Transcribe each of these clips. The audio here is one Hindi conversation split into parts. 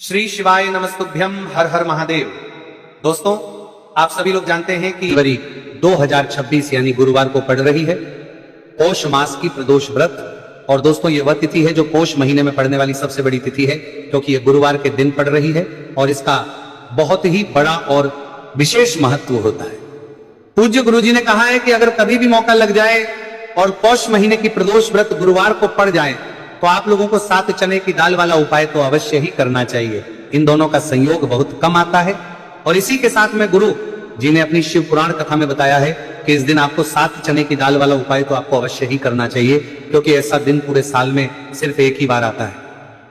श्री शिवाय नमस्तुभ्यम, हर हर महादेव। दोस्तों, आप सभी लोग जानते हैं कि जनवरी 2026 यानी गुरुवार को पड़ रही है पौष मास की प्रदोष व्रत। और दोस्तों, ये वह तिथि है जो पौष महीने में पड़ने वाली सबसे बड़ी तिथि है, क्योंकि ये गुरुवार के दिन पड़ रही है और इसका बहुत ही बड़ा और विशेष महत्व होता है। पूज्य गुरुजी ने कहा है कि अगर कभी भी मौका लग जाए और पौष महीने की प्रदोष व्रत गुरुवार को पड़ जाए तो आप लोगों को 7 चने की दाल वाला उपाय तो अवश्य ही करना चाहिए। इन दोनों का संयोग बहुत कम आता है और इसी के साथ में गुरु जी ने अपनी शिव पुराण कथा में बताया है कि इस दिन आपको 7 चने की दाल वाला उपाय तो आपको अवश्य ही करना चाहिए, क्योंकि ऐसा दिन पूरे साल में सिर्फ एक ही बार आता है।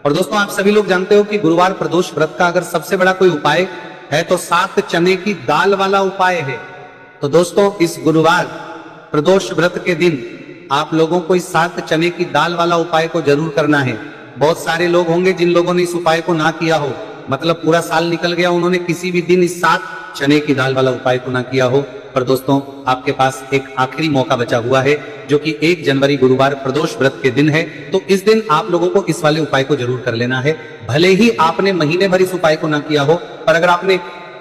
और दोस्तों, आप सभी लोग जानते हो कि गुरुवार प्रदोष व्रत का अगर सबसे बड़ा कोई उपाय है तो 7 चने की दाल वाला उपाय है। तो दोस्तों, इस गुरुवार प्रदोष व्रत के दिन आप लोगों को इस 7 चने की दाल वाला उपाय को जरूर करना है। बहुत सारे लोग होंगे जिन लोगों ने इस उपाय को ना किया हो, मतलब पूरा साल निकल गया, उन्होंने किसी भी दिन इस 7 चने की दाल वाला उपाय को ना किया हो। पर दोस्तों, आपके पास एक आखिरी मौका बचा हुआ है, जो कि 1 जनवरी गुरुवार प्रदोष व्रत के दिन है। तो इस दिन आप लोगों को इस वाले उपाय को जरूर कर लेना है। भले ही आपने महीने भर इस उपाय को ना किया हो, पर अगर आपने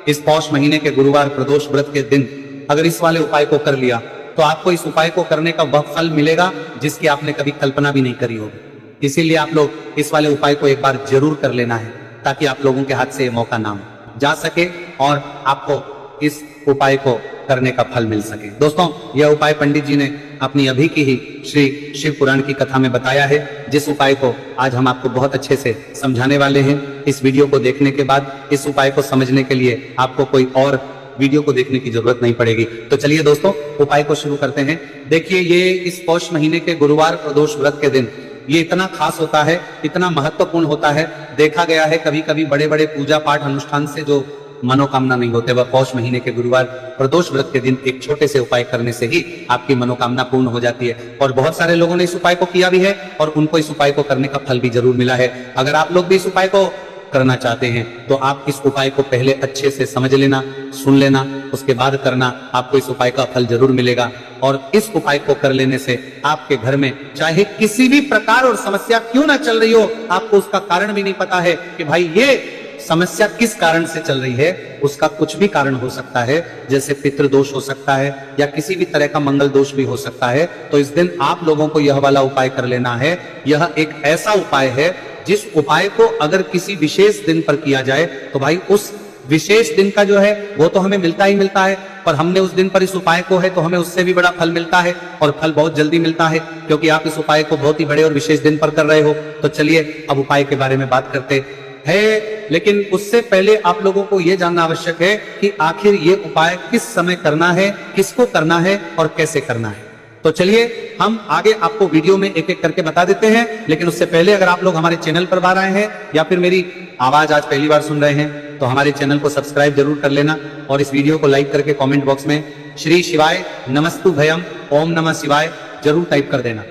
इस पौष महीने के गुरुवार प्रदोष व्रत के दिन अगर इस वाले उपाय को कर लिया तो आपको इस उपाय को करने का वह फल मिलेगा जिसकी आपने कभी कल्पना भी नहीं करी होगी। इसीलिए आप लोग इस वाले उपाय को एक बार जरूर कर लेना है, ताकि आप लोगों के हाथ से ये मौका ना जा सके और आपको इस उपाय को करने का फल मिल सके। दोस्तों, यह उपाय पंडित जी ने अपनी अभी की ही श्री शिव पुराण की कथा में बताया है, जिस उपाय को आज हम आपको बहुत अच्छे से समझाने वाले हैं। इस वीडियो को देखने के बाद इस उपाय को समझने के लिए आपको कोई और वीडियो को देखने की जरूरत नहीं पड़ेगी। तो चलिए दोस्तों, उपाय को शुरू करते हैं। देखिए, ये इस पौष महीने के गुरुवार प्रदोष व्रत के दिन ये इतना खास होता है, इतना महत्वपूर्ण होता है। देखा गया है कभी कभी बड़े बड़े पूजा पाठ अनुष्ठान से जो मनोकामना नहीं होते, वह पौष महीने के गुरुवार प्रदोष व्रत के दिन एक छोटे से उपाय करने से ही आपकी मनोकामना पूर्ण हो जाती है। और बहुत सारे लोगों ने इस उपाय को किया भी है और उनको इस उपाय को करने का फल भी जरूर मिला है। अगर आप लोग भी इस उपाय को करना चाहते हैं तो आप इस उपाय को पहले अच्छे से समझ लेना, सुन लेना, उसके बाद करना। आपको इस उपाय का फल जरूर मिलेगा। और इस उपाय को कर लेने से आपके घर में चाहे किसी भी प्रकार और समस्या क्यों ना चल रही हो, आपको उसका कारण भी नहीं पता है कि भाई ये समस्या किस कारण से चल रही है, उसका कुछ भी कारण हो सकता है। जैसे पितृदोष हो सकता है या किसी भी तरह का मंगल दोष भी हो सकता है। तो इस दिन आप लोगों को यह वाला उपाय कर लेना है। यह एक ऐसा उपाय है जिस उपाय को अगर किसी विशेष दिन पर किया जाए तो भाई उस विशेष दिन का जो है वो तो हमें मिलता ही मिलता है, पर हमने उस दिन पर इस उपाय को है तो हमें उससे भी बड़ा फल मिलता है और फल बहुत जल्दी मिलता है, क्योंकि आप इस उपाय को बहुत ही बड़े और विशेष दिन पर कर रहे हो। तो चलिए अब उपाय के बारे में बात करते हैं, लेकिन उससे पहले आप लोगों को यह जानना आवश्यक है कि आखिर ये उपाय किस समय करना है, किसको करना है और कैसे करना है। तो चलिए हम आगे आपको वीडियो में एक एक करके बता देते हैं। लेकिन उससे पहले अगर आप लोग हमारे चैनल पर बाहर आए हैं या फिर मेरी आवाज आज पहली बार सुन रहे हैं तो हमारे चैनल को सब्सक्राइब जरूर कर लेना और इस वीडियो को लाइक करके कमेंट बॉक्स में श्री शिवाय नमस्तुभ्यम ओम नमः शिवाय जरूर टाइप कर देना।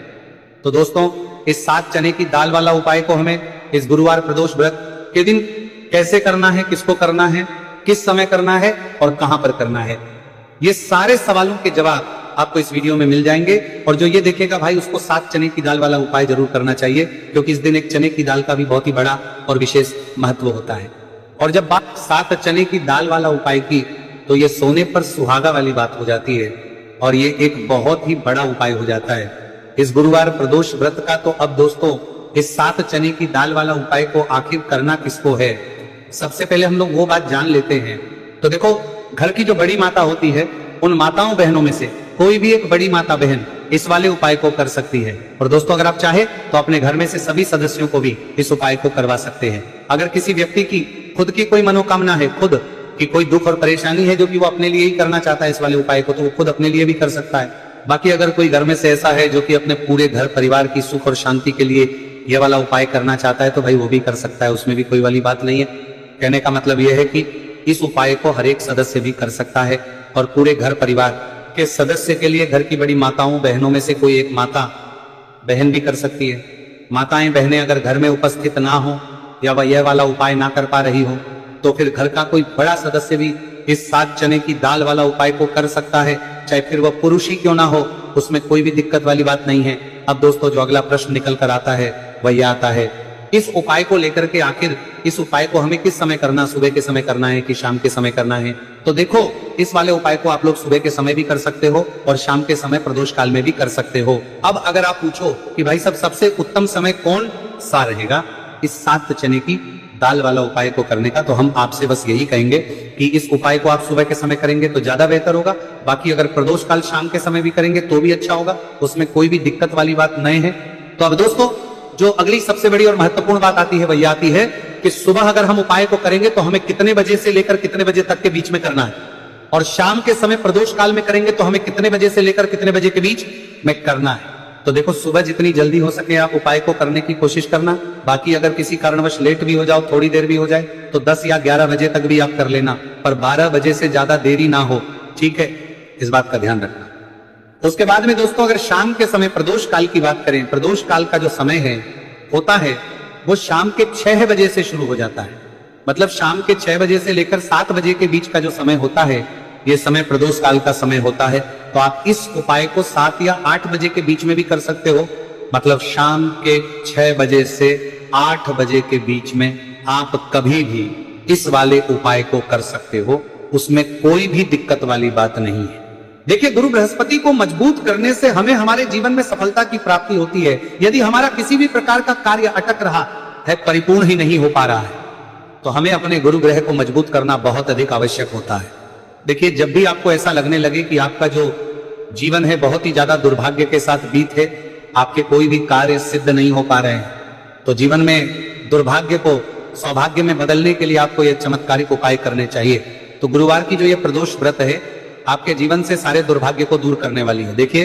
तो दोस्तों, इस 7 चने की दाल वाला उपाय को हमें इस गुरुवार प्रदोष व्रत के दिन कैसे करना है, किसको करना है, किस समय करना है और कहां पर करना है, ये सारे सवालों के जवाब आपको इस वीडियो में मिल जाएंगे। और जो ये देखेगा भाई उसको 7 चने की दाल वाला उपाय जरूर करना चाहिए, क्योंकि इस दिन एक चने की दाल का भी बहुत ही बड़ा और विशेष महत्व होता है। और जब बात 7 चने की दाल वाला उपाय की तो ये सोने पर सुहागा वाली बात हो जाती है और ये एक बहुत ही बड़ा उपाय हो जाता है इस गुरुवार प्रदोष व्रत का। तो अब दोस्तों, इस 7 चने की दाल वाला उपाय को आखिर करना किसको है, सबसे पहले हम लोग वो बात जान लेते हैं। तो देखो, घर की जो बड़ी माता होती है उन माताओं बहनों में से कोई भी एक बड़ी माता बहन इस वाले उपाय को कर सकती है। और दोस्तों, अगर आप चाहे तो अपने घर में से सभी सदस्यों को भी इस उपाय को करवा सकते हैं। अगर किसी व्यक्ति की खुद की कोई मनोकामना है, खुद की कोई दुख और परेशानी है जो कि वो अपने लिए ही करना चाहता है इस वाले उपाय को, तो वो खुद अपने लिए भी कर सकता है। बाकी अगर कोई घर में से ऐसा है जो कि अपने पूरे घर परिवार की सुख और शांति के लिए ये वाला उपाय करना चाहता है तो भाई वो भी कर सकता है, उसमें भी कोई वाली बात नहीं है। कहने का मतलब यह है कि इस उपाय को हर एक सदस्य भी कर सकता है और पूरे घर परिवार के सदस्य के लिए घर की बड़ी माताओं बहनों में से कोई एक माता बहन भी कर सकती है। माताएं बहनें अगर घर में उपस्थित ना हो या वह यह वाला उपाय ना कर पा रही हो तो फिर घर का कोई बड़ा सदस्य भी इस 7 चने की दाल वाला उपाय को कर सकता है, चाहे फिर वह पुरुष ही क्यों ना हो, उसमें कोई भी दिक्कत वाली बात नहीं है। अब दोस्तों, जो अगला प्रश्न निकल कर आता है वह यह आता है इस उपाय को लेकर के आखिर इस उपाय को हमें किस समय करना, सुबह के समय करना है कि शाम के समय करना है? तो देखो, इस वाले उपाय को आप लोग सुबह के समय भी कर सकते हो और शाम के समय प्रदोष काल में भी कर सकते हो। अब अगर आप पूछो कि भाई साहब सबसे उत्तम समय कौन सा रहेगा इस 7 चने की दाल वाला उपाय को करने का, तो हम आपसे बस यही कहेंगे कि इस उपाय को आप सुबह के समय करेंगे तो ज्यादा बेहतर होगा। बाकी अगर प्रदोष काल शाम के समय भी करेंगे तो भी अच्छा होगा, उसमें कोई भी दिक्कत वाली बात नहीं है। तो अब दोस्तों, जो अगली सबसे बड़ी और महत्वपूर्ण बात आती है वही आती है कि सुबह अगर हम उपाय को करेंगे तो हमें कितने बजे से लेकर कितने बजे तक के बीच में करना है, और शाम के समय प्रदोष काल में करेंगे तो हमें कितने बजे से लेकर कितने बजे के बीच में करना है। तो देखो, सुबह जितनी जल्दी हो सके आप उपाय को करने की कोशिश करना। बाकी अगर किसी कारणवश लेट भी हो जाओ, थोड़ी देर भी हो जाए, तो 10 या 11 बजे तक भी आप कर लेना, पर 12 बजे से ज्यादा देरी ना हो, ठीक है? इस बात का ध्यान रखना। उसके बाद में दोस्तों, अगर शाम के समय प्रदोष काल की बात करें, प्रदोष काल का जो समय है होता है वो शाम के 6 बजे से शुरू हो जाता है। मतलब शाम के 6 बजे से लेकर 7 बजे के बीच का जो समय होता है, ये समय प्रदोष काल का समय होता है। तो आप इस उपाय को 7 या 8 बजे के बीच में भी कर सकते हो। मतलब शाम के 6 बजे से 8 बजे के बीच में आप कभी भी इस वाले उपाय को कर सकते हो, उसमें कोई भी दिक्कत वाली बात नहीं है। देखिए, गुरु बृहस्पति को मजबूत करने से हमें हमारे जीवन में सफलता की प्राप्ति होती है। यदि हमारा किसी भी प्रकार का कार्य अटक रहा है, परिपूर्ण ही नहीं हो पा रहा है, तो हमें अपने गुरु ग्रह को मजबूत करना बहुत अधिक आवश्यक होता है। देखिए, जब भी आपको ऐसा लगने लगे कि आपका जो जीवन है बहुत ही ज्यादा दुर्भाग्य के साथ बीत है, आपके कोई भी कार्य सिद्ध नहीं हो पा रहे हैं, तो जीवन में दुर्भाग्य को सौभाग्य में बदलने के लिए आपको यह चमत्कारिक उपाय करने चाहिए। तो गुरुवार की जो ये प्रदोष व्रत है, आपके जीवन से सारे दुर्भाग्य को दूर करने वाली है। देखिए,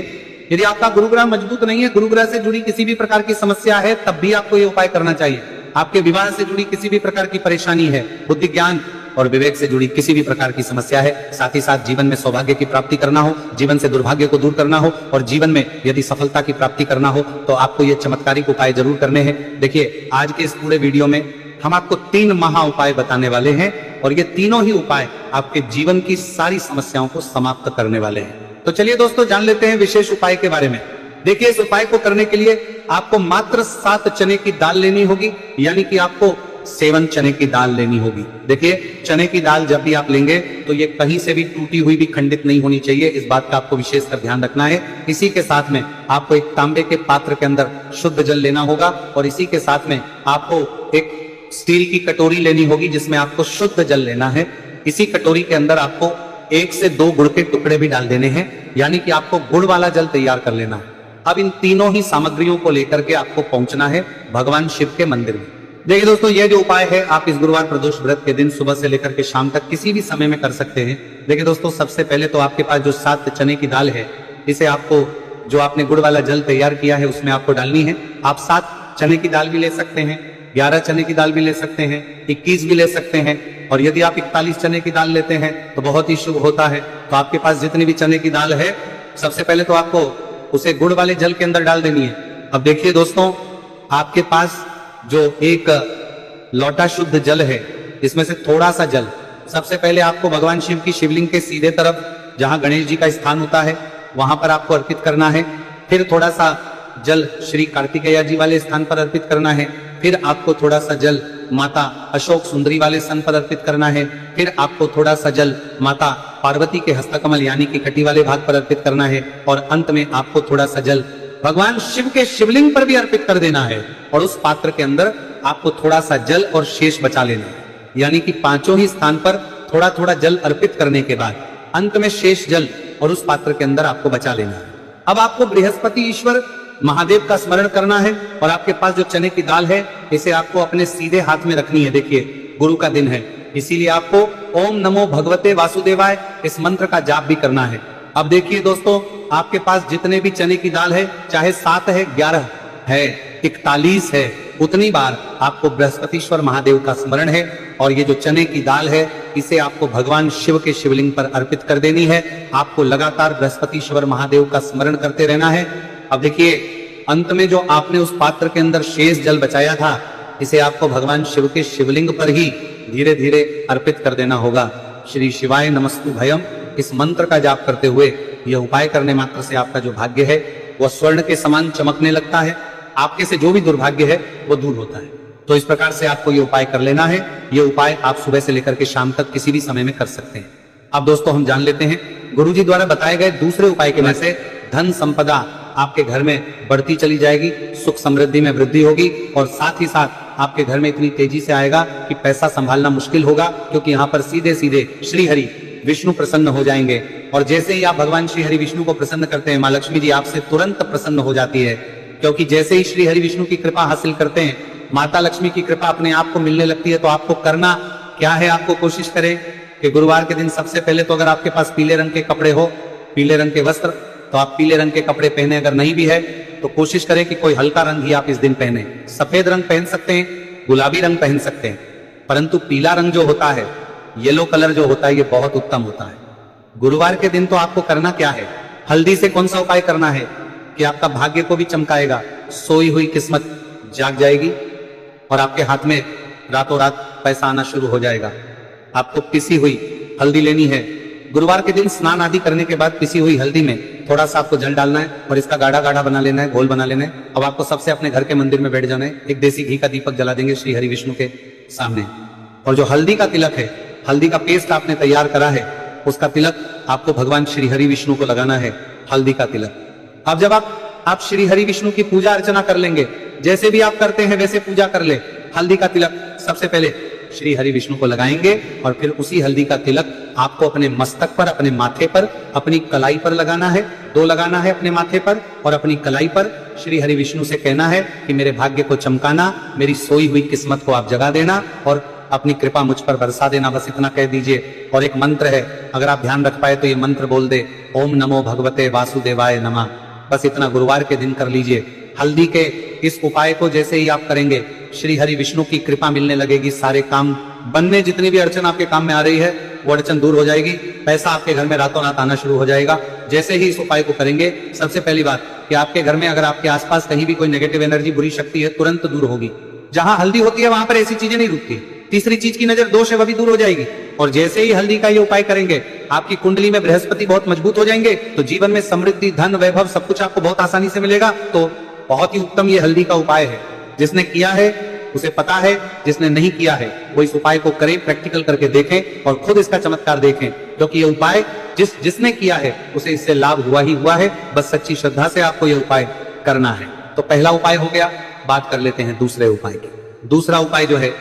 यदि आपका गुरुग्रह मजबूत नहीं है, गुरुग्रह से जुड़ी किसी भी प्रकार की समस्या है, तब भी आपको ये उपाय करना चाहिए। आपके विवाह से जुड़ी किसी भी प्रकार की परेशानी है, बुद्धि ज्ञान और विवेक से जुड़ी किसी भी प्रकार की समस्या है, साथ ही साथ जीवन में सौभाग्य की प्राप्ति करना हो, जीवन से दुर्भाग्य को दूर करना हो और जीवन में यदि सफलता की प्राप्ति करना हो, तो आपको ये चमत्कारिक उपाय जरूर करने हैं। देखिए, आज के इस पूरे वीडियो में हम आपको 3 महा उपाय बताने वाले हैं और ये तीनों ही उपाय आपके जीवन की सारी समस्याओं को समाप्त करने वाले हैं। तो चलिए दोस्तों, जान लेते हैं विशेष उपाय के बारे में। देखिए, इस उपाय को करने के लिए आपको मात्र 7 चने की दाल लेनी होगी, यानी कि आपको 7 चने की दाल लेनी होगी। देखिए, चने की दाल जब भी आप लेंगे तो ये कहीं से भी टूटी हुई भी खंडित नहीं होनी चाहिए, इस बात का आपको विशेषकर ध्यान रखना है। इसी के साथ में आपको एक तांबे के पात्र के अंदर शुद्ध जल लेना होगा और इसी के साथ में आपको एक स्टील की कटोरी लेनी होगी जिसमें आपको शुद्ध जल लेना है। इसी कटोरी के अंदर आपको 1 से 2 गुड़ के टुकड़े भी डाल देने हैं, यानी कि आपको गुड़ वाला जल तैयार कर लेना है। अब इन तीनों ही सामग्रियों को लेकर के आपको पहुंचना है भगवान शिव के मंदिर में। देखिए दोस्तों, यह जो उपाय है आप इस गुरुवार प्रदोष व्रत के दिन सुबह से लेकर के शाम तक किसी भी समय में कर सकते हैं। देखिए दोस्तों, सबसे पहले तो आपके पास जो 7 चने की दाल है, इसे आपको जो आपने गुड़ वाला जल तैयार किया है उसमें आपको डालनी है। आप 7 चने की दाल भी ले सकते हैं, 11 चने की दाल भी ले सकते हैं, 21 भी ले सकते हैं, और यदि आप 41 चने की दाल लेते हैं तो बहुत ही शुभ होता है। तो आपके पास जितनी भी चने की दाल है, सबसे पहले तो आपको उसे गुड़ वाले जल के अंदर डाल देनी है। अब देखिए दोस्तों, आपके पास जो एक लोटा शुद्ध जल है, इसमें से थोड़ा सा जल सबसे पहले आपको भगवान शिव की शिवलिंग के सीधे तरफ, जहां गणेश जी का स्थान होता है, वहां पर आपको अर्पित करना है। फिर थोड़ा सा जल श्री कार्तिकेय जी वाले स्थान पर अर्पित करना है। फिर आपको थोड़ा सा जल माता अशोक सुंदरी वाले स्थान पर अर्पित करना है। फिर आपको थोड़ा सा जल माता पार्वती के हस्तकमल यानी कि कटी वाले भाग पर अर्पित करना है। और अंत में आपको थोड़ा सा जल भगवान शिव के शिवलिंग पर भी अर्पित कर देना है। और उस पात्र के अंदर आपको थोड़ा सा जल और शेष बचा लेना है, यानी कि 5 ही स्थान पर थोड़ा थोड़ा जल अर्पित करने के बाद अंत में शेष जल और उस पात्र के अंदर आपको बचा लेना है। अब आपको बृहस्पति ईश्वर महादेव का स्मरण करना है और आपके पास जो चने की दाल है, इसे आपको अपने सीधे हाथ में रखनी है। देखिए, गुरु का दिन है, इसीलिए आपको ओम नमो भगवते वासुदेवाय इस मंत्र का जाप भी करना है। अब देखिए दोस्तों, आपके पास जितने भी चने की दाल है, चाहे 7 है, 11 है, 41 है, उतनी बार आपको बृहस्पतिश्वर महादेव का स्मरण है। और ये जो चने की दाल है, इसे आपको भगवान शिव के शिवलिंग पर अर्पित कर देनी है। आपको लगातार बृहस्पतिश्वर महादेव का स्मरण करते रहना है। अब देखिए, अंत में जो आपने उस पात्र के अंदर शेष जल बचाया था, इसे आपको भगवान शिव के शिवलिंग पर ही धीरे धीरे अर्पित कर देना होगा। श्री शिवाय नमस्तु भयम इस मंत्र का जाप करते हुए यह उपाय करने मात्र से आपका जो भाग्य है वह स्वर्ण के समान चमकने लगता है। आपके से जो भी दुर्भाग्य है वो दूर होता है। तो इस प्रकार से आपको ये उपाय कर लेना है। ये उपाय आप सुबह से लेकर के शाम तक किसी भी समय में कर सकते हैं। अब दोस्तों हम जान लेते हैं गुरुजी द्वारा बताए गए दूसरे उपाय के में से धन संपदा आपके घर में बढ़ती चली जाएगी, सुख समृद्धि में वृद्धि होगी और साथ ही साथ आपके घर में इतनी तेजी से आएगा कि पैसा संभालना मुश्किल होगा, क्योंकि यहाँ पर सीधे सीधे श्री हरि विष्णु प्रसन्न हो जाएंगे। और जैसे ही आप भगवान श्री हरि विष्णु को प्रसन्न करते हैं, माँ लक्ष्मी जी आपसे तुरंत प्रसन्न हो जाती है, क्योंकि जैसे ही श्री हरि विष्णु की कृपा हासिल करते हैं, माता लक्ष्मी की कृपा अपने आप को मिलने लगती है। तो आपको करना क्या है, आपको कोशिश करें कि गुरुवार के दिन सबसे पहले तो अगर आपके पास पीले रंग के कपड़े हो, पीले रंग के वस्त्र, तो आप पीले रंग के कपड़े पहने। अगर नहीं भी है तो कोशिश करें कि कोई हल्का रंग ही आप इस दिन पहने। सफेद रंग पहन सकते हैं, गुलाबी रंग पहन सकते हैं, परंतु पीला रंग जो होता है, येलो कलर जो होता है, ये बहुत उत्तम होता है। गुरुवार के दिन तो आपको करना क्या है, हल्दी से कौन सा उपाय करना है कि आपका भाग्य को भी चमकाएगा, सोई हुई किस्मत जाग जाएगी और आपके हाथ में रातों रात पैसा आना शुरू हो जाएगा। आपको पिसी हुई हल्दी लेनी है। गुरुवार के दिन स्नान आदि करने के बाद पिसी हुई हल्दी में थोड़ा सा आपको जल डालना है और इसका गाढ़ा गाढ़ा बना लेना है, घोल बना लेना है। अब आपको सबसे अपने घर के मंदिर में बैठ जाना है, एक देसी घी का दीपक जला देंगे श्री हरि विष्णु के सामने, और जो हल्दी का तिलक है, हल्दी का पेस्ट आपने तैयार करा है, उसका तिलक आपको भगवान श्री हरि विष्णु को लगाना है, हल्दी का तिलक। अब जब आप श्री हरि विष्णु की पूजा अर्चना कर लेंगे, जैसे भी आप करते हैं वैसे पूजा कर ले। हल्दी का तिलक सबसे पहले श्री हरि विष्णु को लगाएंगे और फिर उसी हल्दी का तिलक आपको अपने मस्तक पर, अपने माथे पर, अपनी कलाई पर लगाना है। 2 लगाना है अपने माथे पर और अपनी कलाई पर। श्री हरि विष्णु से कहना है कि मेरे भाग्य को चमकाना, मेरी सोई हुई किस्मत को आप जगा देना और अपनी कृपा मुझ पर बरसा देना, बस इतना कह दीजिए। और एक मंत्र है, अगर आप ध्यान रख पाए तो ये मंत्र बोल दे, ओम नमो भगवते वासुदेवाय नमः। बस इतना गुरुवार के दिन कर लीजिए। हल्दी के इस उपाय को जैसे ही आप करेंगे, श्री हरि विष्णु की कृपा मिलने लगेगी, सारे काम बनने, जितनी भी अड़चन आपके काम में आ रही है वो अड़चन दूर हो जाएगी, पैसा आपके घर में रातों रात आना शुरू हो जाएगा। जैसे ही इस उपाय को करेंगे, सबसे पहली बात कि आपके घर में अगर आपके आसपास कहीं भी कोई नेगेटिव एनर्जी, बुरी शक्ति है, तुरंत दूर होगी। जहां हल्दी होती है वहां पर ऐसी चीजें नहीं रुकती। तीसरी चीज की नजर दोष है, वह भी दूर हो जाएगी। और जैसे ही हल्दी का ये उपाय करेंगे, आपकी कुंडली में बृहस्पति बहुत मजबूत हो जाएंगे, तो जीवन में समृद्धि, धन, वैभव सब कुछ आपको बहुत आसानी से मिलेगा। तो बहुत ही उत्तम ये हल्दी का उपाय है। जिसने किया है उसे पता है, जिसने नहीं किया है वो इस उपाय को करें, प्रैक्टिकल करके देखें और खुद इसका चमत्कार देखें, क्योंकि ये उपाय जिसने किया है उसे इससे लाभ हुआ ही हुआ है। बस सच्ची श्रद्धा से आपको ये उपाय करना है। तो पहला उपाय हो गया। बात कर लेते हैं दूसरे उपाय की। दूसरा उपाय जो है,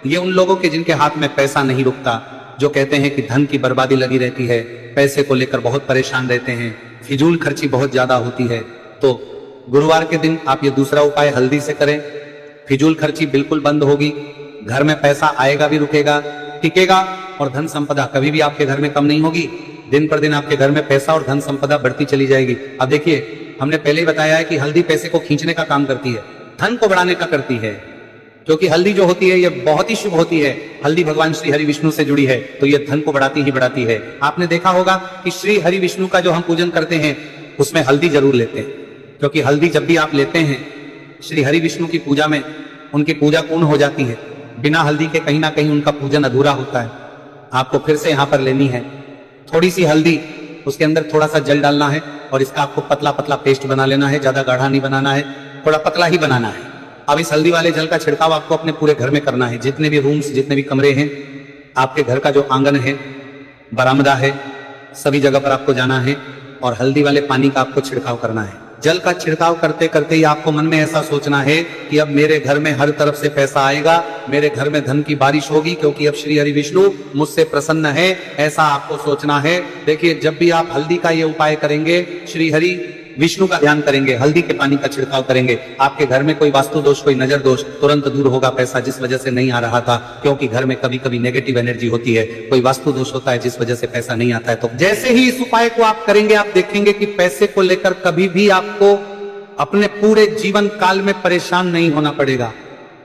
ये उन लोगों के जिनके हाथ में पैसा नहीं रुकता, जो कहते हैं कि धन की बर्बादी लगी रहती है, पैसे को लेकर बहुत परेशान रहते हैं, फिजूल खर्ची बहुत ज्यादा होती है, तो गुरुवार के दिन आप ये दूसरा उपाय हल्दी से करें। फिजूल खर्ची बिल्कुल बंद होगी, घर में पैसा आएगा भी, रुकेगा, टिकेगा और धन संपदा कभी भी आपके घर में कम नहीं होगी। दिन पर दिन आपके घर में पैसा और धन संपदा बढ़ती चली जाएगी। अब देखिए, हमने पहले ही बताया है कि हल्दी पैसे को खींचने का काम करती है, धन को बढ़ाने का करती है, क्योंकि हल्दी जो होती है ये बहुत ही शुभ होती है। हल्दी भगवान श्री हरि विष्णु से जुड़ी है, तो ये धन को बढ़ाती ही बढ़ाती है। आपने देखा होगा कि श्री हरि विष्णु का जो हम पूजन करते हैं उसमें हल्दी जरूर लेते हैं, क्योंकि हल्दी जब भी आप लेते हैं श्री हरि विष्णु की पूजा में, उनकी पूजा पूर्ण हो जाती है। बिना हल्दी के कहीं ना कहीं उनका पूजन अधूरा होता है। आपको फिर से यहाँ पर लेनी है थोड़ी सी हल्दी, उसके अंदर थोड़ा सा जल डालना है और इसका आपको पतला पतला पेस्ट बना लेना है। ज्यादा गाढ़ा नहीं बनाना है, थोड़ा पतला ही बनाना है। अब इस हल्दी वाले जल का छिड़काव आपको अपने पूरे घर में करना है। जितने भी रूम्स, जितने भी कमरे हैं, आपके घर का जो आंगन है, बरामदा है, सभी जगह पर आपको जाना है और हल्दी वाले पानी का आपको छिड़काव करना है। जल का छिड़काव करते करते ही आपको मन में ऐसा सोचना है कि अब मेरे घर में हर तरफ से पैसा आएगा, मेरे घर में धन की बारिश होगी, क्योंकि अब श्री हरि विष्णु मुझसे प्रसन्न है। ऐसा आपको सोचना है। देखिए, जब भी आप हल्दी का ये उपाय करेंगे, श्री हरि विष्णु का ध्यान करेंगे, हल्दी के पानी का छिड़काव करेंगे, आपके घर में कोई वास्तु दोष, कोई नजर दोष तुरंत दूर होगा। पैसा जिस वजह से नहीं आ रहा था, क्योंकि घर में कभी कभी नेगेटिव एनर्जी होती है, कोई वास्तु दोष होता है जिस वजह से पैसा नहीं आता है। तो जैसे ही इस उपाय को आप करेंगे, आप देखेंगे कि पैसे को लेकर कभी भी आपको अपने पूरे जीवन काल में परेशान नहीं होना पड़ेगा।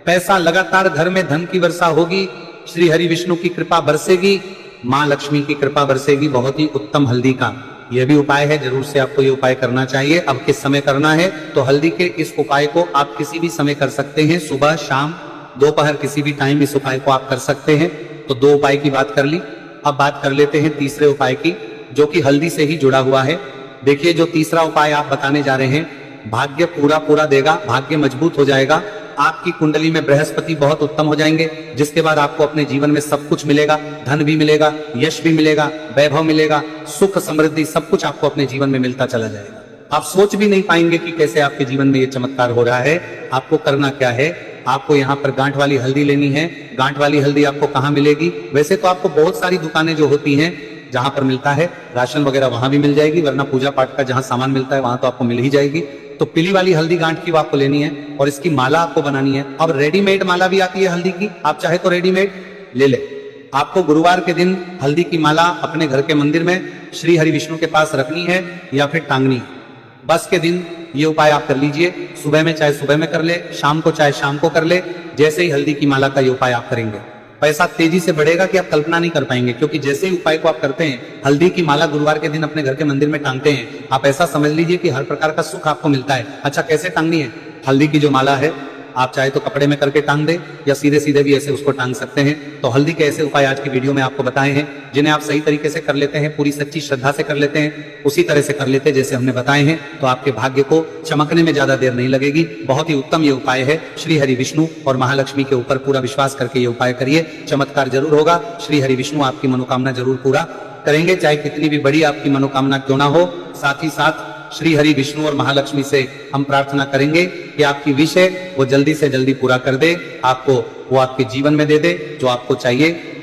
पैसा लगातार घर में, धन की वर्षा होगी, श्री हरि विष्णु की कृपा बरसेगी, माँ लक्ष्मी की कृपा बरसेगी। बहुत ही उत्तम हल्दी का यह भी उपाय है, जरूर से आपको ये उपाय करना चाहिए। अब किस समय करना है, तो हल्दी के इस उपाय को आप किसी भी समय कर सकते हैं, सुबह, शाम, दोपहर, किसी भी टाइम इस उपाय को आप कर सकते हैं। तो 2 उपाय की बात कर ली। अब बात कर लेते हैं तीसरे उपाय की, जो कि हल्दी से ही जुड़ा हुआ है। देखिए, जो तीसरा उपाय आप बताने जा रहे हैं, भाग्य पूरा पूरा देगा, भाग्य मजबूत हो जाएगा आपकी कुंडली में बृहस्पति बहुत उत्तम हो जाएंगे, जिसके बाद आपको अपने जीवन में सब कुछ मिलेगा, धन भी मिलेगा, यश भी मिलेगा, वैभव मिलेगा, सुख समृद्धि सब कुछ आपको अपने जीवन में मिलता चला जाएगा। आप सोच भी नहीं पाएंगे कि कैसे आपके जीवन में ये चमत्कार हो रहा है। आपको करना क्या है, आपको यहाँ पर गांठ वाली हल्दी लेनी है। गांठ वाली हल्दी आपको कहाँ मिलेगी? वैसे तो आपको बहुत सारी दुकानें जो होती हैं जहां पर मिलता है राशन वगैरह वहां भी मिल जाएगी, वरना पूजा पाठ का जहां सामान मिलता है वहां तो आपको मिल ही जाएगी। तो पीली वाली हल्दी गांठ की वो आपको लेनी है और इसकी माला आपको बनानी है। अब रेडीमेड माला भी आती है हल्दी की, आप चाहे तो रेडीमेड ले ले। आपको गुरुवार के दिन हल्दी की माला अपने घर के मंदिर में श्री हरि विष्णु के पास रखनी है या फिर टांगनी है। बस के दिन ये उपाय आप कर लीजिए। सुबह में चाहे सुबह में कर ले, शाम को चाहे शाम को कर ले। जैसे ही हल्दी की माला का ये उपाय आप करेंगे, पैसा तेजी से बढ़ेगा कि आप कल्पना नहीं कर पाएंगे। क्योंकि जैसे ही उपाय को आप करते हैं, हल्दी की माला गुरुवार के दिन अपने घर के मंदिर में टांगते हैं, आप ऐसा समझ लीजिए कि हर प्रकार का सुख आपको मिलता है। अच्छा, कैसे टांगनी है? हल्दी की जो माला है आप चाहे तो कपड़े में करके टांग दे या सीधे सीधे भी ऐसे उसको टांग सकते हैं। तो हल्दी के ऐसे उपाय आज की वीडियो में आपको बताए हैं, जिन्हें आप सही तरीके से कर लेते हैं, पूरी सच्ची श्रद्धा से कर लेते हैं, उसी तरह से कर लेते हैं जैसे हमने बताए हैं, तो आपके भाग्य को चमकने में ज्यादा देर नहीं लगेगी। बहुत ही उत्तम ये उपाय है। श्री हरि विष्णु और महालक्ष्मी के ऊपर पूरा विश्वास करके ये उपाय करिए, चमत्कार जरूर होगा। श्री हरि विष्णु आपकी मनोकामना जरूर पूरा करेंगे, चाहे कितनी भी बड़ी आपकी मनोकामना क्यों ना हो। साथ ही साथ श्री हरि विष्णु और महालक्ष्मी से हम प्रार्थना करेंगे कि आपकी विश है वो जल्दी से जल्दी पूरा कर दे, आपको वो आपके जीवन में दे दे जो आपको चाहिए।